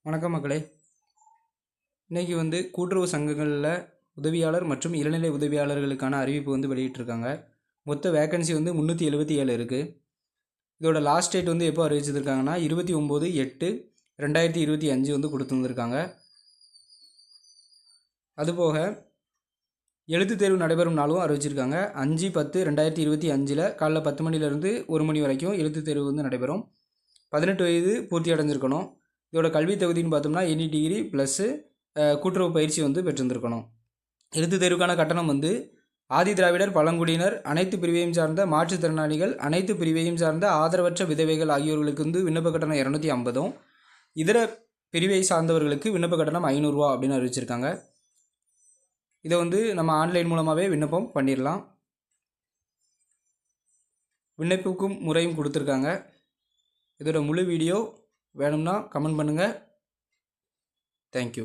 வணக்கம் மக்களே. இன்றைக்கி கூட்டுறவு சங்கங்களில் உதவியாளர் மற்றும் இளநிலை உதவியாளர்களுக்கான அறிவிப்பு வெளியிட்டிருக்காங்க. மொத்த வேக்கன்சி 377 இருக்குது. இதோட லாஸ்ட் டேட் எப்போ அறிவிச்சிருக்காங்கன்னா 29/8/2025 கொடுத்துருந்துருக்காங்க. அதுபோக எழுத்து தேர்வு நடைபெறும் நாளும் அறிவிச்சிருக்காங்க. 5/10/2025 காலைல 10 மணிலேருந்து 1 மணி வரைக்கும் எழுத்து தேர்வு நடைபெறும். 18 வயது பூர்த்தி அடைஞ்சிருக்கணும். இதோட கல்வி தகுதின்னு பார்த்தோம்னா எனி டிகிரி ப்ளஸ்ஸு கூட்டுறவு பயிற்சி பெற்றிருந்திருக்கணும். எழுத்து தேர்வுக்கான கட்டணம் ஆதி திராவிடர், பழங்குடியினர், அனைத்து பிரிவையும் சார்ந்த மாற்றுத்திறனாளிகள், அனைத்து பிரிவையும் சார்ந்த ஆதரவற்ற விதவைகள் ஆகியோர்களுக்கு விண்ணப்ப கட்டணம் 250, இதர பிரிவை சார்ந்தவர்களுக்கு விண்ணப்ப கட்டணம் 500 ரூபா அப்படின்னு அறிவிச்சிருக்காங்க. இதை நம்ம ஆன்லைன் மூலமாகவே விண்ணப்பம் பண்ணிடலாம். விண்ணப்பிக்கும் முறையும் கொடுத்துருக்காங்க. இதோட முழு வீடியோ வேணும்னா கமெண்ட் பண்ணுங்கள். தேங்க்யூ.